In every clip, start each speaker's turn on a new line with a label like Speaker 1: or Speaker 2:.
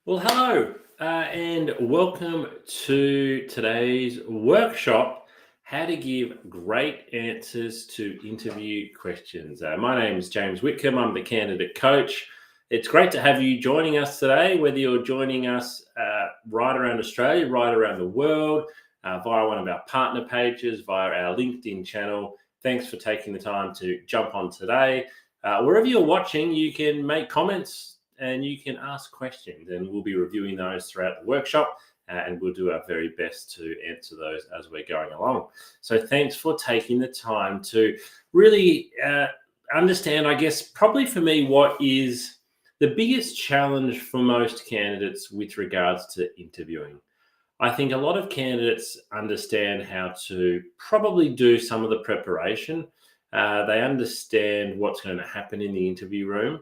Speaker 1: Well, hello, and welcome to today's workshop, How to Give Great Answers to Interview Questions. My name is James Whitcomb. I'm the candidate coach. It's great to have you joining us today, whether you're joining us right around Australia, right around the world, via one of our partner pages, via our LinkedIn channel. Thanks for taking the time to jump on today. Wherever you're watching, you can make comments and you can ask questions, and we'll be reviewing those throughout the workshop, and we'll do our very best to answer those as we're going along. So thanks for taking the time to really understand, I guess, probably for me, what is the biggest challenge for most candidates with regards to interviewing. I think a lot of candidates understand how to probably do some of the preparation. They understand what's going to happen in the interview room,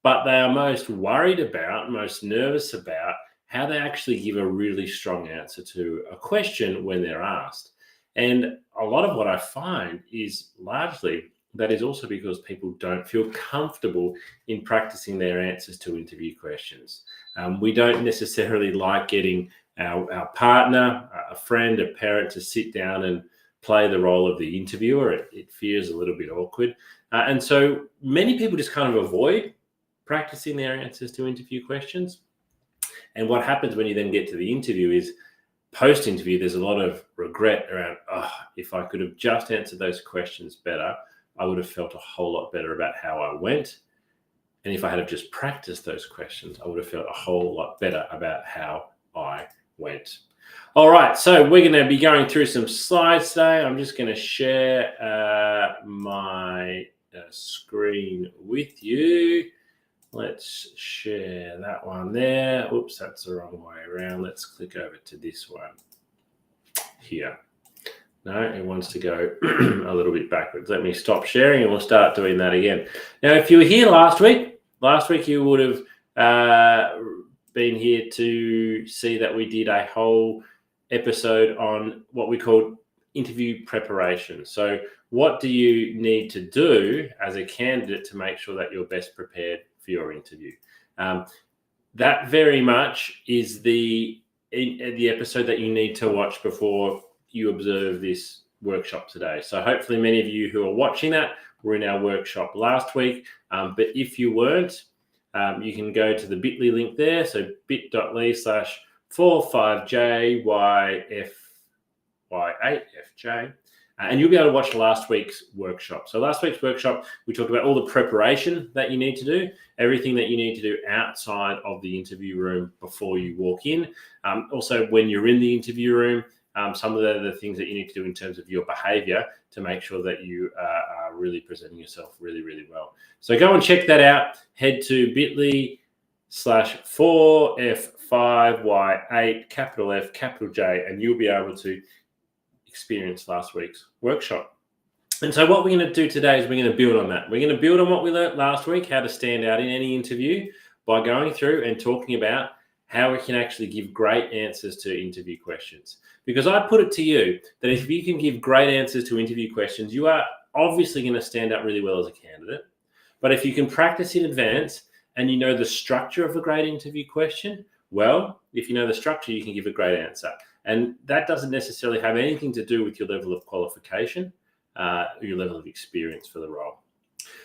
Speaker 1: but they are most worried about, most nervous about how they actually give a really strong answer to a question when they're asked. And a lot of what I find is largely that is also because people don't feel comfortable in practicing their answers to interview questions. We don't necessarily like getting our partner, a friend, a parent to sit down and play the role of the interviewer. It feels a little bit awkward. And so many people just kind of avoid practicing their answers to interview questions. And what happens when you then get to the interview is post interview, there's a lot of regret around, oh, if I could have just answered those questions better, I would have felt a whole lot better about how I went. And if I had have just practiced those questions, I would have felt a whole lot better about how I went. All right, so we're going to be going through some slides today. I'm just going to share my screen with you. Let's share that one there. Oops, that's the wrong way around. Let's click over to this one here. No, it wants to go a little bit backwards. Let me stop sharing and we'll start doing that again. Now, if you were here last week you would have been here to see that we did a whole episode on what we called interview preparation. So what do you need to do as a candidate to make sure that you're best prepared for your interview? That very much is the episode that you need to watch before you observe this workshop today. So hopefully many of you who are watching that were in our workshop last week. But if you weren't, you can go to the bit.ly link there. So bit.ly/45JYFY8FJ. And you'll be able to watch last week's workshop. So last week's workshop, we talked about all the preparation that you need to do, everything that you need to do outside of the interview room before you walk in. Also, when you're in the interview room, some of the things that you need to do in terms of your behavior to make sure that you are really presenting yourself really, really well. So go and check that out. Head to bit.ly/4F5Y8, capital F, capital J, and you'll be able to experience last week's workshop. And so what we're going to do today is we're going to build on that. We're going to build on what we learned last week, how to stand out in any interview, by going through and talking about how we can actually give great answers to interview questions. Because I put it to you that if you can give great answers to interview questions, you are obviously going to stand out really well as a candidate. But if you can practice in advance and you know the structure of a great interview question, well, if you know the structure, you can give a great answer. And that doesn't necessarily have anything to do with your level of qualification, your level of experience for the role.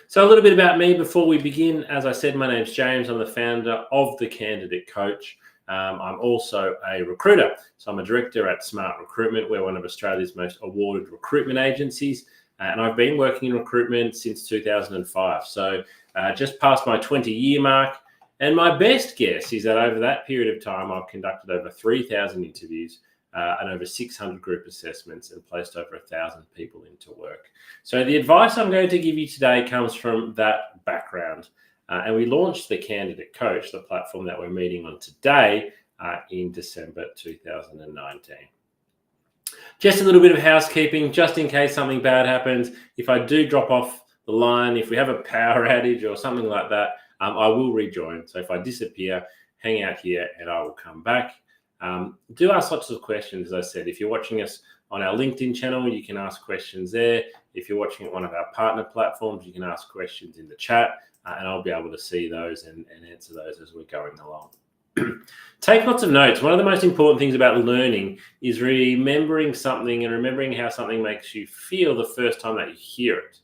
Speaker 1: So a little bit about me before we begin. As I said, my name's James. I'm the founder of The Candidate Coach. I'm also a recruiter. So I'm a director at Smart Recruitment. We're one of Australia's most awarded recruitment agencies. And I've been working in recruitment since 2005. So just past my 20-year mark. And my best guess is that over that period of time, I've conducted over 3,000 interviews and over 600 group assessments and placed over 1,000 people into work. So the advice I'm going to give you today comes from that background. And we launched The Candidate Coach, the platform that we're meeting on today, in December 2019. Just a little bit of housekeeping, just in case something bad happens. If I do drop off the line, if we have a power outage or something like that, I will rejoin. So if I disappear, hang out here and I will come back. Do ask lots of questions, as I said. If you're watching us on our LinkedIn channel, you can ask questions there. If you're watching at one of our partner platforms, you can ask questions in the chat, and I'll be able to see those and answer those as we're going along. Take lots of notes. One of the most important things about learning is remembering something and remembering how something makes you feel the first time that you hear it.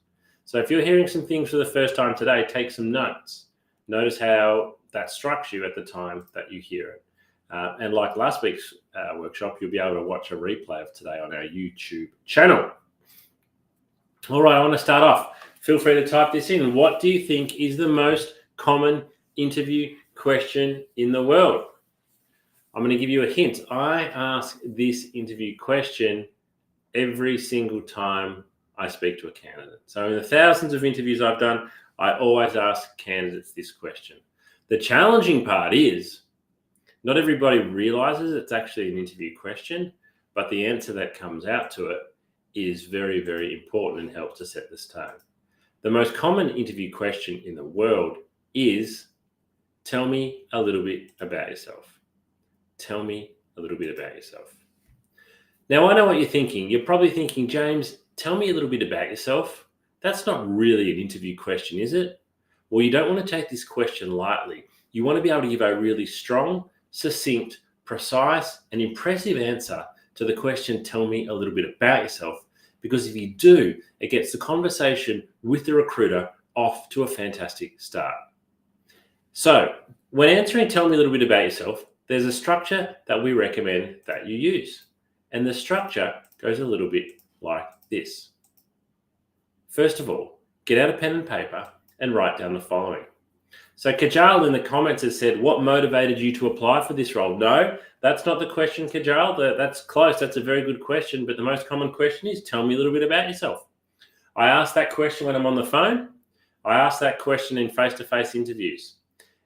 Speaker 1: So if you're hearing some things for the first time today, take some notes. Notice how that struck you at the time that you hear it. And like last week's workshop, you'll be able to watch a replay of today on our YouTube channel. All right, I want to start off. Feel free to type this in. What do you think is the most common interview question in the world? I'm going to give you a hint. I ask this interview question every single time I speak to a candidate. So in the thousands of interviews I've done, I always ask candidates this question. The challenging part is not everybody realizes it's actually an interview question, but the answer that comes out to it is very, very important and helps to set the tone. The most common interview question in the world is, tell me a little bit about yourself. Tell me a little bit about yourself. Now, I know what you're thinking. You're probably thinking, James, tell me a little bit about yourself. That's not really an interview question, is it? Well, you don't want to take this question lightly. You want to be able to give a really strong, succinct, precise, and impressive answer to the question, tell me a little bit about yourself. Because if you do, it gets the conversation with the recruiter off to a fantastic start. So when answering, tell me a little bit about yourself, there's a structure that we recommend that you use. And the structure goes a little bit like this. First of all, get out a pen and paper and write down the following. So Kajal in the comments has said, what motivated you to apply for this role? No, that's not the question, Kajal. That's close. That's a very good question. But the most common question is, tell me a little bit about yourself. I ask that question when I'm on the phone. I ask that question in face-to-face interviews.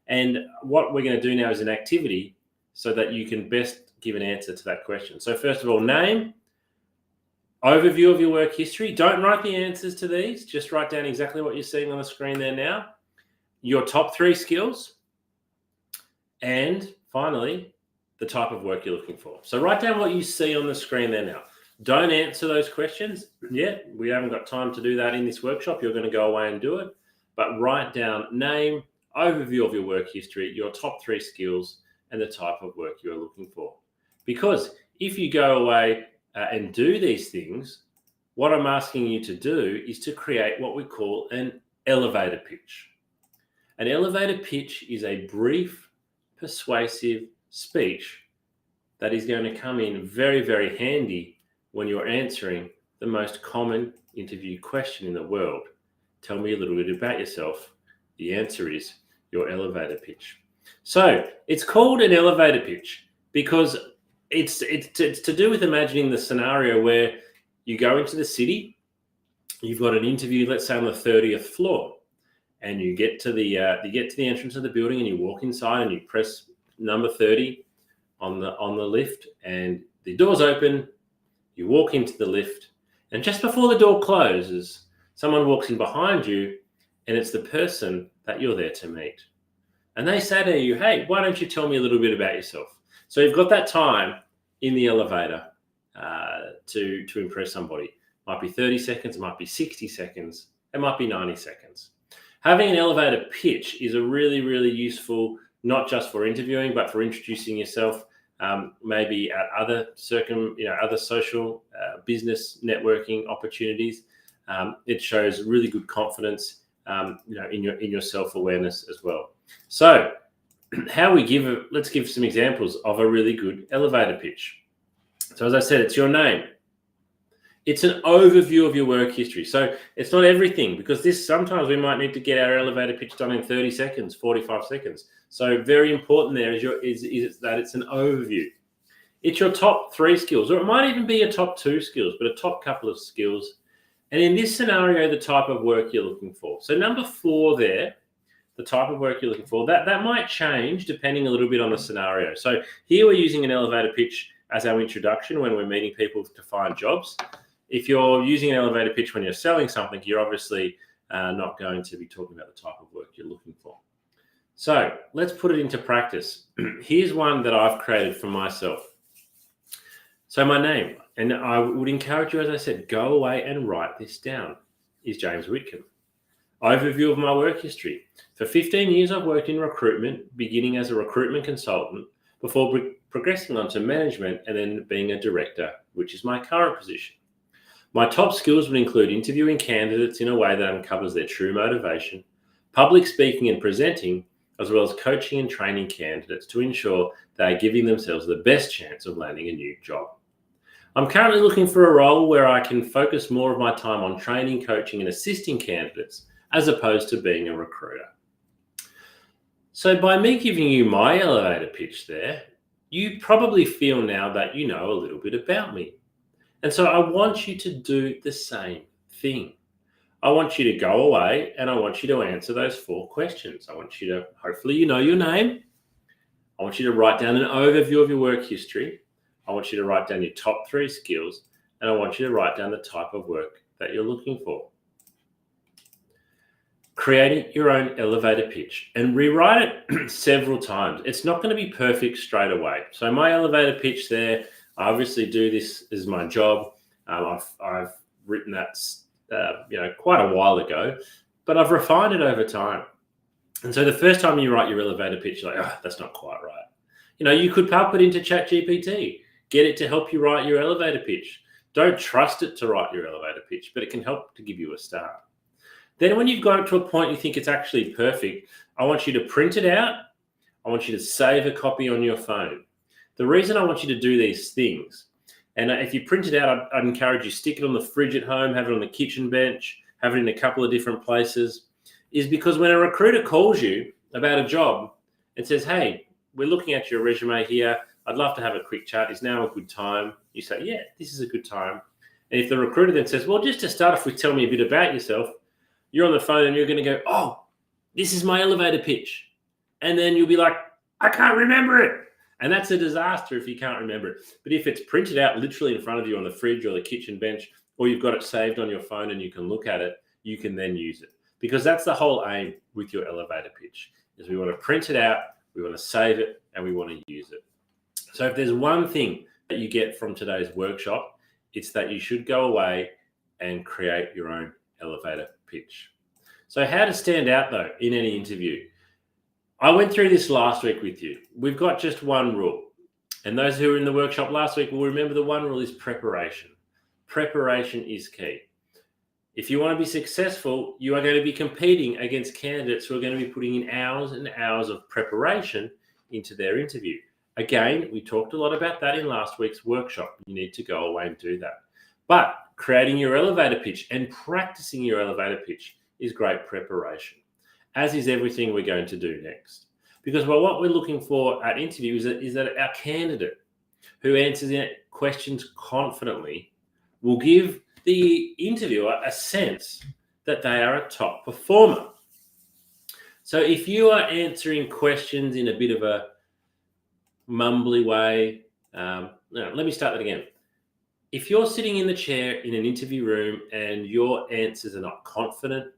Speaker 1: And what we're going to do now is an activity so that you can best give an answer to that question. So first of all, name, overview of your work history. Don't write the answers to these. Just write down exactly what you're seeing on the screen there now. Your top 3 skills. And finally, the type of work you're looking for. So write down what you see on the screen there now. Don't answer those questions yet. We haven't got time to do that in this workshop. You're going to go away and do it. But write down name, overview of your work history, your top 3 skills, and the type of work you're looking for. Because if you go away and do these things, what I'm asking you to do is to create what we call an elevator pitch. An elevator pitch is a brief, persuasive speech that is going to come in very, very handy when you're answering the most common interview question in the world. Tell me a little bit about yourself. The answer is your elevator pitch. So it's called an elevator pitch because it's to do with imagining the scenario where you go into the city, you've got an interview, let's say on the 30th floor, and you get to the entrance of the building and you walk inside and you press number 30 on the lift and the doors open. You walk into the lift, and just before the door closes, someone walks in behind you, and it's the person that you're there to meet. And they say to you, hey, why don't you tell me a little bit about yourself? So you've got that time in the elevator to impress somebody. Might be 30 seconds, it might be 60 seconds, it might be 90 seconds. Having an elevator pitch is a really, really useful, not just for interviewing, but for introducing yourself, maybe at other social business networking opportunities. It shows really good confidence, in your self-awareness as well. So let's give some examples of a really good elevator pitch. So as I said, it's your name. It's an overview of your work history. So it's not everything, because sometimes we might need to get our elevator pitch done in 30 seconds, 45 seconds. So very important there is that it's an overview. It's your top 3 skills, or it might even be your top 2 skills, but a top couple of skills. And in this scenario, the type of work you're looking for. So number 4 there, the type of work you're looking for, that might change depending a little bit on the scenario. So here we're using an elevator pitch as our introduction when we're meeting people to find jobs. If you're using an elevator pitch when you're selling something, you're obviously not going to be talking about the type of work you're looking for. So let's put it into practice. Here's one that I've created for myself. So my name, and I would encourage you, as I said, go away and write this down, is James Whitcomb. Overview of my work history. For 15 years, I've worked in recruitment, beginning as a recruitment consultant before progressing onto management and then being a director, which is my current position. My top skills would include interviewing candidates in a way that uncovers their true motivation, public speaking and presenting, as well as coaching and training candidates to ensure they are giving themselves the best chance of landing a new job. I'm currently looking for a role where I can focus more of my time on training, coaching, and assisting candidates as opposed to being a recruiter. So by me giving you my elevator pitch there, you probably feel now that you know a little bit about me. And so I want you to do the same thing. I want you to go away and I want you to answer those 4 questions. I want you to, hopefully you know your name. I want you to write down an overview of your work history. I want you to write down your top 3 skills, and I want you to write down the type of work that you're looking for. Creating your own elevator pitch and rewrite it several times. It's not going to be perfect straight away. So my elevator pitch there, I obviously do this as my job. I've written that quite a while ago, but I've refined it over time. And so the first time you write your elevator pitch, you're like, oh, that's not quite right. You could pop it into ChatGPT, get it to help you write your elevator pitch. Don't trust it to write your elevator pitch, but it can help to give you a start. Then when you've got it to a point you think it's actually perfect, I want you to print it out. I want you to save a copy on your phone. The reason I want you to do these things, and if you print it out, I'd encourage you stick it on the fridge at home, have it on the kitchen bench, have it in a couple of different places, is because when a recruiter calls you about a job and says, hey, we're looking at your resume here, I'd love to have a quick chat. Is now a good time? You say, yeah, this is a good time. And if the recruiter then says, well, just to start off with, tell me a bit about yourself, you're on the phone and you're going to go, oh, this is my elevator pitch. And then you'll be like, I can't remember it. And that's a disaster if you can't remember it. But if it's printed out literally in front of you on the fridge or the kitchen bench, or you've got it saved on your phone and you can look at it, you can then use it. Because that's the whole aim with your elevator pitch, is we want to print it out, we want to save it, and we want to use it. So if there's one thing that you get from today's workshop, it's that you should go away and create your own elevator pitch. So how to stand out though in any interview? I went through this last week with you. We've got just one rule. And those who were in the workshop last week will remember the one rule is preparation. Preparation is key. If you want to be successful, you are going to be competing against candidates who are going to be putting in hours and hours of preparation into their interview. Again, we talked a lot about that in last week's workshop. You need to go away and do that. But creating your elevator pitch and practicing your elevator pitch is great preparation, as is everything we're going to do next. Because what we're looking for at interview is that our candidate who answers questions confidently will give the interviewer a sense that they are a top performer. So if you are answering questions in a bit of a mumbly way, let me start that again. If you're sitting in the chair in an interview room and your answers are not confident,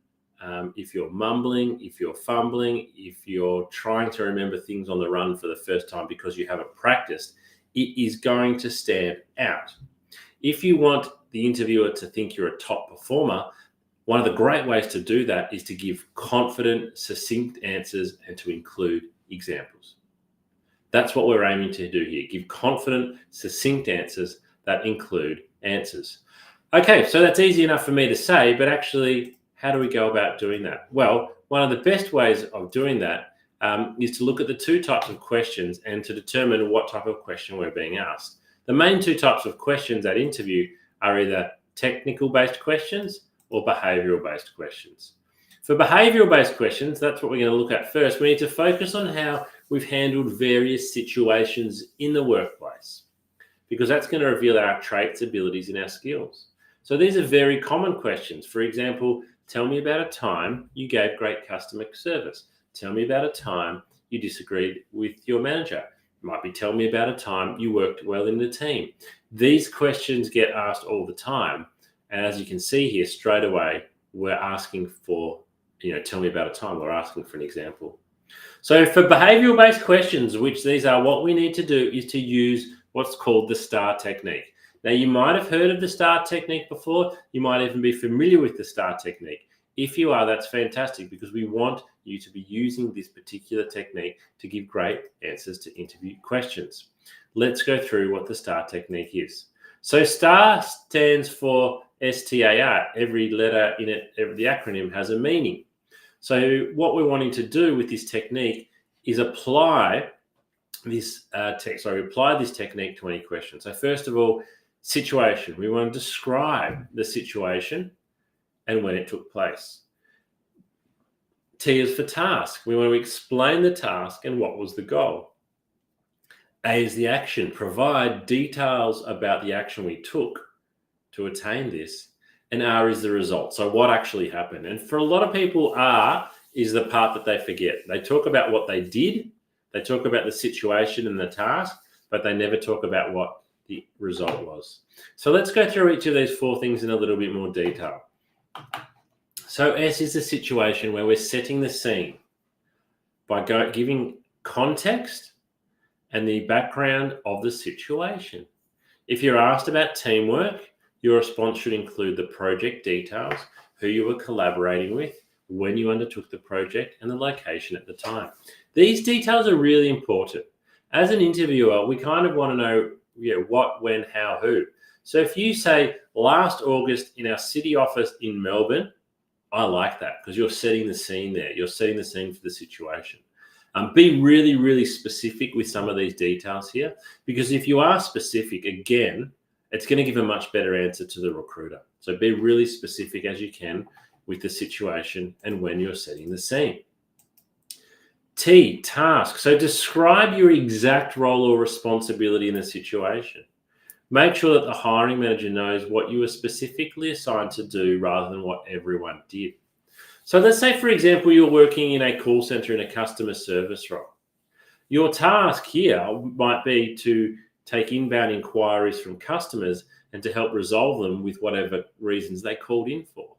Speaker 1: if you're mumbling, if you're fumbling, if you're trying to remember things on the run for the first time because you haven't practiced, it is going to stand out. If you want the interviewer to think you're a top performer, one of the great ways to do that is to give confident, succinct answers and to include examples. That's what we're aiming to do here. Give confident, succinct answers that include answers. Okay, so that's easy enough for me to say, but actually, how do we go about doing that? Well, one of the best ways of doing that is to look at the 2 types of questions and to determine what type of question we're being asked. The main 2 types of questions at interview are either technical-based questions or behavioural-based questions. For behavioural-based questions, that's what we're going to look at first. We need to focus on how we've handled various situations in the workplace, because that's going to reveal our traits, abilities, and our skills. So these are very common questions. For example, tell me about a time you gave great customer service. Tell me about a time you disagreed with your manager. It might be tell me about a time you worked well in the team. These questions get asked all the time. And as you can see here, straight away, we're asking for, tell me about a time. We're asking for an example. So for behavioral-based questions, which these are, what we need to do is to use what's called the STAR technique. Now, you might have heard of the STAR technique before. You might even be familiar with the STAR technique. If you are, that's fantastic, because we want you to be using this particular technique to give great answers to interview questions. Let's go through what the STAR technique is. So STAR stands for STAR. Every letter in it, the acronym has a meaning. So what we're wanting to do with this technique is apply this technique to any question. So first of all, situation. We want to describe the situation and when it took place. T is for task. We want to explain the task and what was the goal. A is the action. Provide details about the action we took to attain this. And R is the result. So what actually happened? And for a lot of people, R is the part that they forget. They talk about what they did. They talk about the situation and the task, but they never talk about what the result was. So let's go through each of these four things in a little bit more detail. So S is the situation, where we're setting the scene by giving context and the background of the situation. If you're asked about teamwork, your response should include the project details, who you were collaborating with, when you undertook the project, and the location at the time. These details are really important. As an interviewer, we kind of want to know what, when, how, who. So if you say last August in our city office in Melbourne, I like that, because you're setting the scene there. You're setting the scene for the situation. Be really, really specific with some of these details here, because if you are specific, again, it's going to give a much better answer to the recruiter. So be really specific as you can with the situation and when you're setting the scene. T, task. So describe your exact role or responsibility in the situation. Make sure that the hiring manager knows what you were specifically assigned to do rather than what everyone did. So let's say, for example, you're working in a call center in a customer service role. Your task here might be to take inbound inquiries from customers and to help resolve them with whatever reasons they called in for.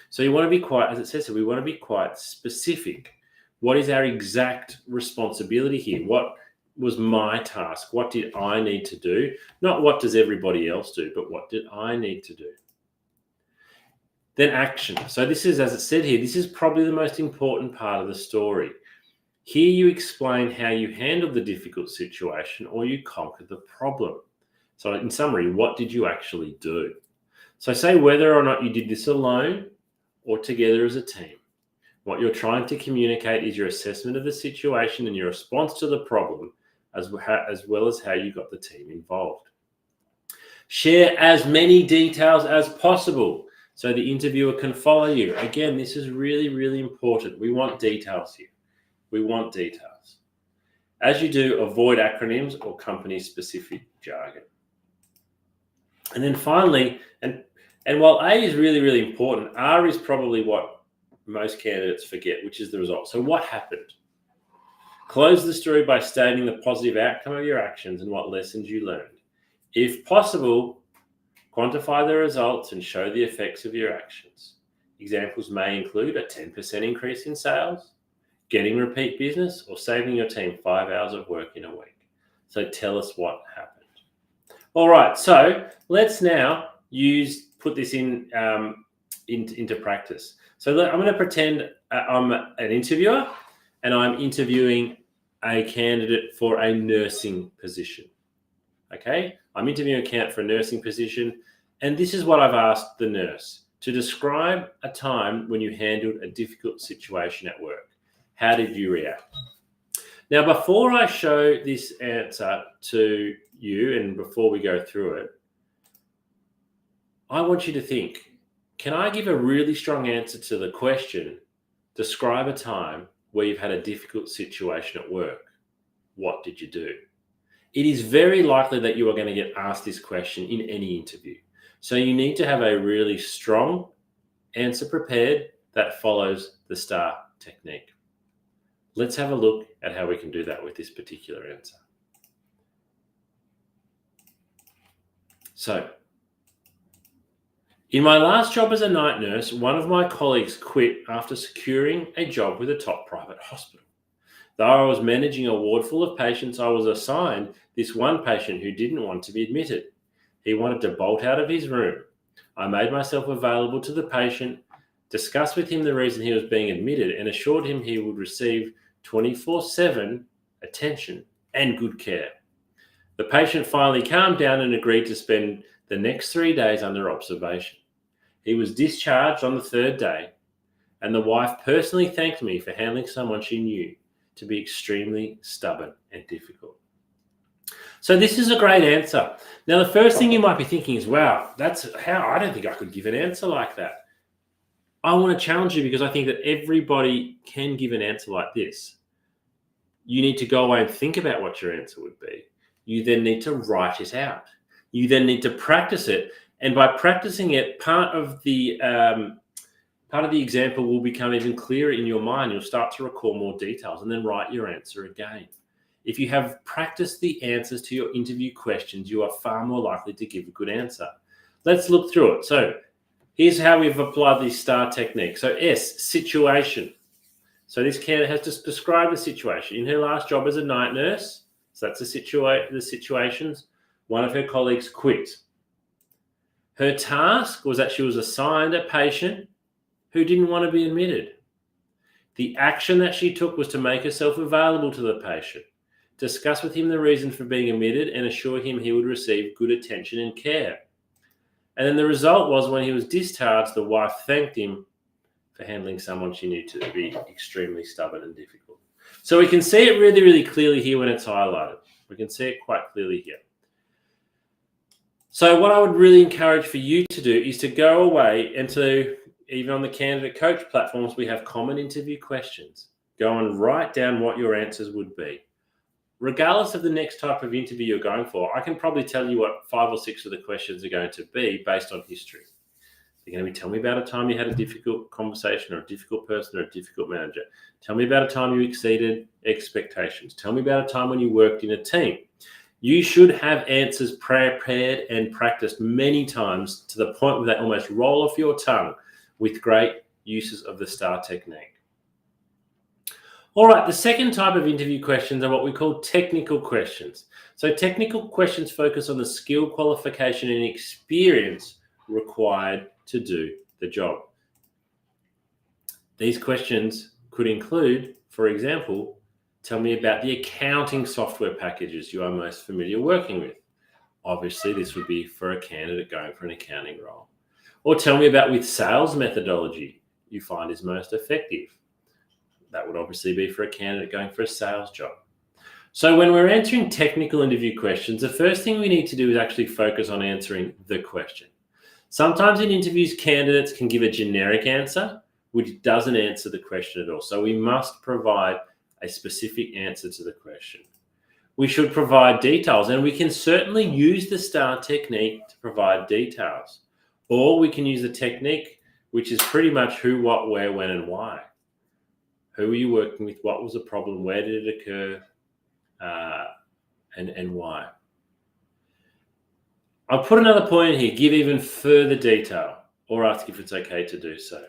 Speaker 1: So you want to be quite, as it says here, we want to be quite specific. What is our exact responsibility here? What was my task? What did I need to do? Not what does everybody else do, but what did I need to do? Then action. So this is, as it said here, this is probably the most important part of the story. Here you explain how you handled the difficult situation or you conquered the problem. So in summary, what did you actually do? So say whether or not you did this alone or together as a team. What you're trying to communicate is your assessment of the situation and your response to the problem, as well as how you got the team involved. Share as many details as possible so the interviewer can follow you. Again, this is really, really important. We want details here. We want details. As you do, avoid acronyms or company-specific jargon. And then finally, and while A is really, really important, R is probably what most candidates forget, which is the result. So what happened? Close the story by stating the positive outcome of your actions and what lessons you learned. If possible, quantify the results and show the effects of your actions. Examples may include a 10% increase in sales, getting repeat business, or saving your team 5 hours of work in a week. So tell us what happened. All right, so let's now put this into practice. So I'm going to pretend I'm an interviewer and I'm interviewing a candidate for a nursing position. Okay, I'm interviewing a candidate for a nursing position, and this is what I've asked the nurse: to describe a time when you handled a difficult situation at work. How did you react? Now, before I show this answer to you and before we go through it, I want you to think, can I give a really strong answer to the question, describe a time where you've had a difficult situation at work? What did you do? It is very likely that you are going to get asked this question in any interview. So you need to have a really strong answer prepared that follows the STAR technique. Let's have a look at how we can do that with this particular answer. So, in my last job as a night nurse, one of my colleagues quit after securing a job with a top private hospital. Though I was managing a ward full of patients, I was assigned this one patient who didn't want to be admitted. He wanted to bolt out of his room. I made myself available to the patient discussed with him the reason he was being admitted, and assured him he would receive 24/7 attention and good care. The patient finally calmed down and agreed to spend the next 3 days under observation. He was discharged on the third day, and the wife personally thanked me for handling someone she knew to be extremely stubborn and difficult. So this is a great answer. Now, the first thing you might be thinking is, wow, that's how I don't think I could give an answer like that. I want to challenge you because I think that everybody can give an answer like this. You need to go away and think about what your answer would be. You then need to write it out. You then need to practice it. And by practicing it, part of the example will become even clearer in your mind. You'll start to recall more details and then write your answer again. If you have practiced the answers to your interview questions, you are far more likely to give a good answer. Let's look through it. So here's how we've applied the STAR technique. So S, situation. So this candidate has just described the situation. In her last job as a night nurse, so that's the situations, one of her colleagues quit. Her task was that she was assigned a patient who didn't want to be admitted. The action that she took was to make herself available to the patient, discuss with him the reason for being admitted, and assure him he would receive good attention and care. And then the result was, when he was discharged, the wife thanked him for handling someone she knew to be extremely stubborn and difficult. So we can see it really, really clearly here when it's highlighted. We can see it quite clearly here. So what I would really encourage for you to do is to go away and to, even on the Candidate Coach platforms, we have common interview questions. Go and write down what your answers would be. Regardless of the next type of interview you're going for, I can probably tell you what 5 or 6 of the questions are going to be based on history. They're going to be, tell me about a time you had a difficult conversation, or a difficult person, or a difficult manager. Tell me about a time you exceeded expectations. Tell me about a time when you worked in a team. You should have answers prepared and practiced many times to the point where they almost roll off your tongue, with great uses of the STAR technique. All right, the second type of interview questions are what we call technical questions. So technical questions focus on the skill, qualification, and experience required to do the job. These questions could include, for example, tell me about the accounting software packages you are most familiar working with. Obviously, this would be for a candidate going for an accounting role. Or tell me about which sales methodology you find is most effective. That would obviously be for a candidate going for a sales job. So when we're answering technical interview questions, the first thing we need to do is actually focus on answering the question. Sometimes in interviews, candidates can give a generic answer, which doesn't answer the question at all. So we must provide a specific answer to the question. We should provide details, and we can certainly use the STAR technique to provide details. Or we can use the technique, which is pretty much who, what, where, when, and why. Who are you working with? What was the problem? Where did it occur? And why? I'll put another point in here, give even further detail, or ask if it's okay to do so.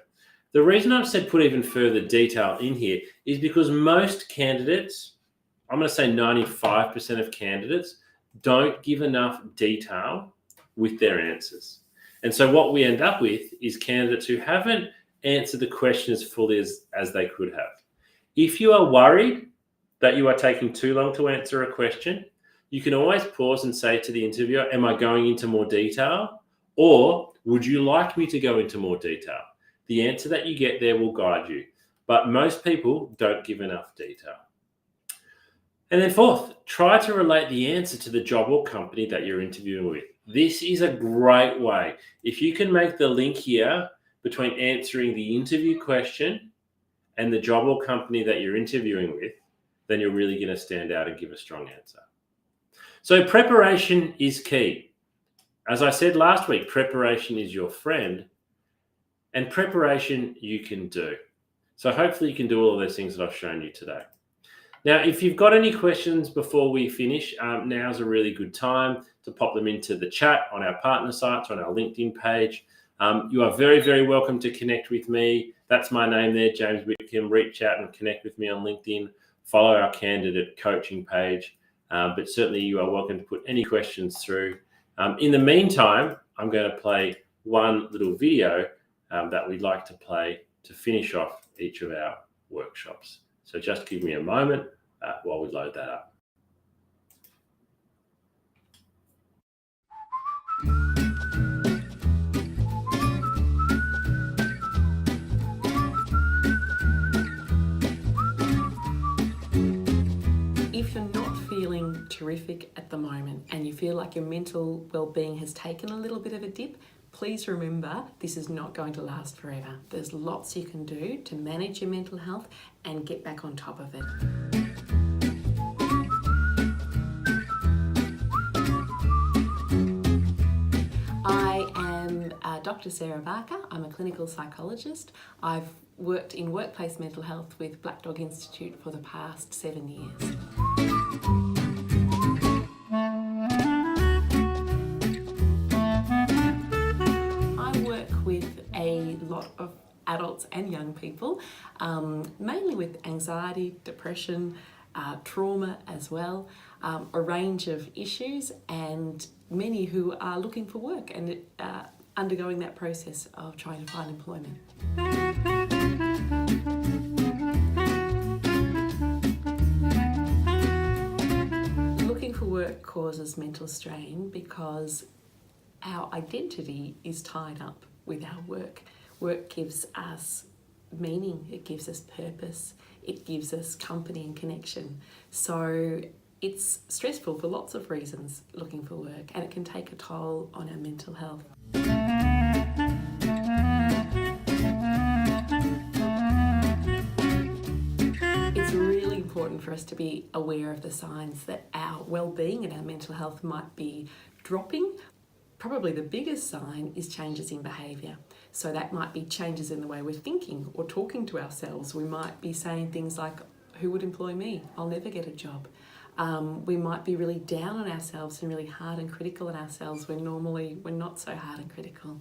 Speaker 1: The reason I've said put even further detail in here is because most candidates, I'm going to say 95% of candidates, don't give enough detail with their answers. And so what we end up with is candidates who haven't answered the question as fully as they could have. If you are worried that you are taking too long to answer a question, you can always pause and say to the interviewer, am I going into more detail? Or would you like me to go into more detail? The answer that you get there will guide you. But most people don't give enough detail. And then fourth, try to relate the answer to the job or company that you're interviewing with. This is a great way. If you can make the link here between answering the interview question and the job or company that you're interviewing with, then you're really going to stand out and give a strong answer. So preparation is key. As I said last week, preparation is your friend, and preparation you can do. So hopefully you can do all of those things that I've shown you today. Now, if you've got any questions before we finish, now's a really good time to pop them into the chat on our partner sites, on our LinkedIn page. You are very, very welcome to connect with me. That's my name there, James Whitcomb. Reach out and connect with me on LinkedIn. Follow our candidate coaching page. But certainly you are welcome to put any questions through. In the meantime, I'm going to play one little video that we'd like to play to finish off each of our workshops. So just give me a moment while we load that up.
Speaker 2: If you're not feeling terrific at the moment and you feel like your mental well-being has taken a little bit of a dip, please remember this is not going to last forever. There's lots you can do to manage your mental health and get back on top of it. I am Dr. Sarah Barker. I'm a clinical psychologist. I've worked in workplace mental health with Black Dog Institute for the past 7 years. A lot of adults and young people, mainly with anxiety, depression, trauma as well, a range of issues, and many who are looking for work and undergoing that process of trying to find employment. Looking for work causes mental strain because our identity is tied up with our work. Work gives us meaning, it gives us purpose, it gives us company and connection. So it's stressful for lots of reasons looking for work, and it can take a toll on our mental health. It's really important for us to be aware of the signs that our well-being and our mental health might be dropping. Probably the biggest sign is changes in behaviour. So that might be changes in the way we're thinking or talking to ourselves. We might be saying things like, who would employ me? I'll never get a job. We might be really down on ourselves and really hard and critical on ourselves when normally we're not so hard and critical.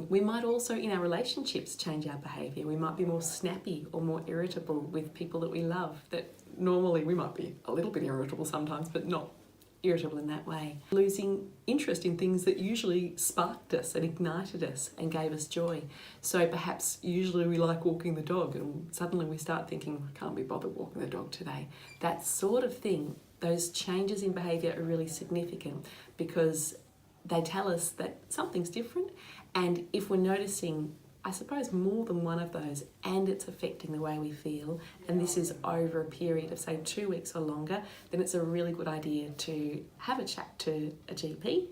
Speaker 2: We might also, in our relationships, change our behaviour. We might be more snappy or more irritable with people that we love, that normally we might be a little bit irritable sometimes, but not irritable in that way. Losing interest in things that usually sparked us and ignited us and gave us joy. So perhaps usually we like walking the dog and suddenly we start thinking, I can't be bothered walking the dog today. That sort of thing, those changes in behaviour are really significant because they tell us that something's different, and if we're noticing, I suppose, more than one of those and it's affecting the way we feel, and this is over a period of say 2 weeks or longer, then it's a really good idea to have a chat to a GP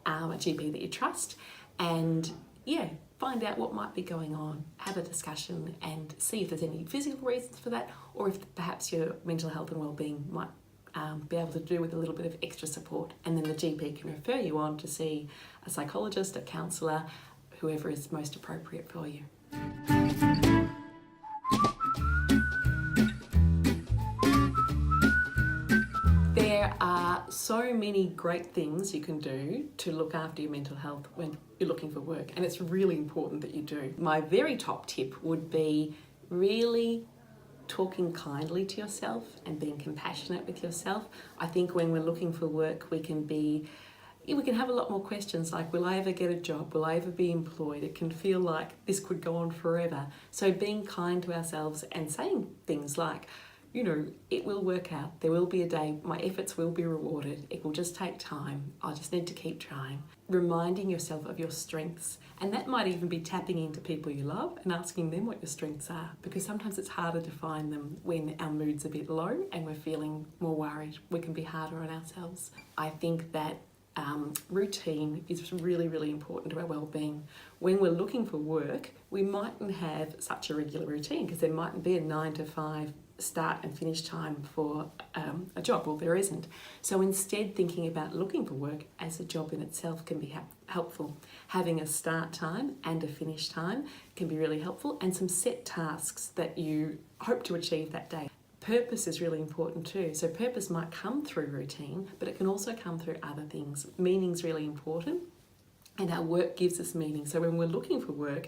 Speaker 2: that you trust, and find out what might be going on, have a discussion and see if there's any physical reasons for that, or if perhaps your mental health and well-being might be able to do with a little bit of extra support, and then the GP can refer you on to see a psychologist, a counsellor, whoever is most appropriate for you. There are so many great things you can do to look after your mental health when you're looking for work, and it's really important that you do. My very top tip would be really talking kindly to yourself and being compassionate with yourself. I think when we're looking for work, we can have a lot more questions like, will I ever get a job? Will I ever be employed? It can feel like this could go on forever. So being kind to ourselves and saying things like, it will work out. There will be a day, my efforts will be rewarded. It will just take time. I just need to keep trying. Reminding yourself of your strengths. And that might even be tapping into people you love and asking them what your strengths are, because sometimes it's harder to find them when our mood's a bit low and we're feeling more worried. We can be harder on ourselves. I think that routine is really, really important to our well-being. When we're looking for work, we mightn't have such a regular routine because there mightn't be a 9 to 5 start and finish time for a job. Well, there isn't. So instead, thinking about looking for work as a job in itself can be helpful. Having a start time and a finish time can be really helpful, and some set tasks that you hope to achieve that day. Purpose is really important too. So purpose might come through routine, but it can also come through other things. Meaning's really important, and our work gives us meaning. So when we're looking for work,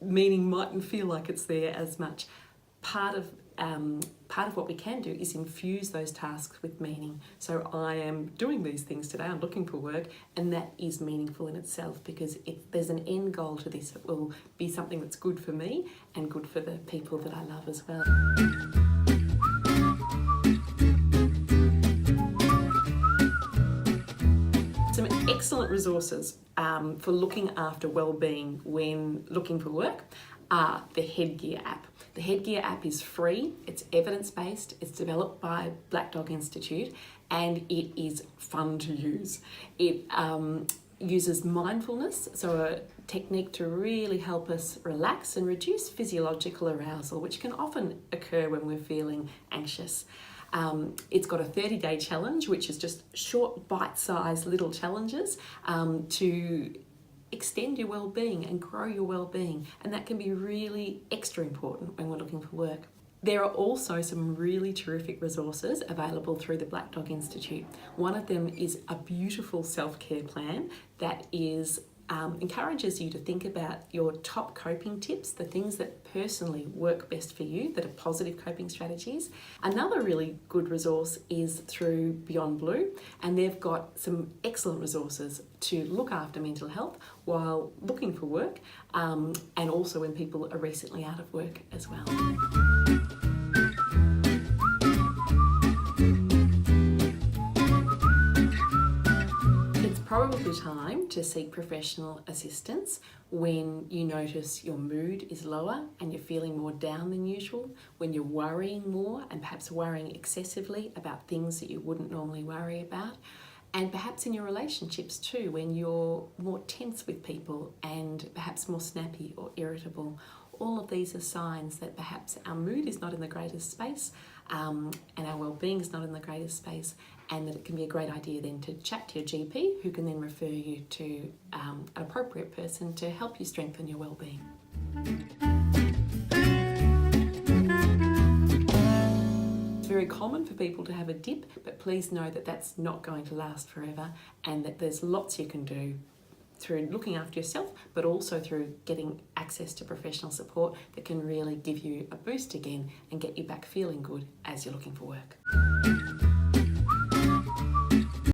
Speaker 2: meaning mightn't feel like it's there as much. Part of part of what we can do is infuse those tasks with meaning. So I am doing these things today, I'm looking for work, and that is meaningful in itself because there's an end goal to this. It will be something that's good for me and good for the people that I love as well. Some excellent resources for looking after well-being when looking for work are the Headgear app. The Headgear app is free, it's evidence-based, it's developed by Black Dog Institute, and it is fun to use. It uses mindfulness, so a technique to really help us relax and reduce physiological arousal, which can often occur when we're feeling anxious. It's got a 30-day challenge, which is just short, bite-sized little challenges to extend your well-being and grow your well-being, and that can be really extra important when we're looking for work. There are also some really terrific resources available through the Black Dog Institute. One of them is a beautiful self-care plan that encourages you to think about your top coping tips, the things that personally work best for you, that are positive coping strategies. Another really good resource is through Beyond Blue, and they've got some excellent resources to look after mental health while looking for work, and also when people are recently out of work as well. Probably time to seek professional assistance when you notice your mood is lower and you're feeling more down than usual, when you're worrying more and perhaps worrying excessively about things that you wouldn't normally worry about, and perhaps in your relationships too, when you're more tense with people and perhaps more snappy or irritable. All of these are signs that perhaps our mood is not in the greatest space and our well-being is not in the greatest space, and that it can be a great idea then to chat to your GP, who can then refer you to an appropriate person to help you strengthen your well-being. It's very common for people to have a dip, but please know that that's not going to last forever, and that there's lots you can do through looking after yourself, but also through getting access to professional support that can really give you a boost again and get you back feeling good as you're looking for work.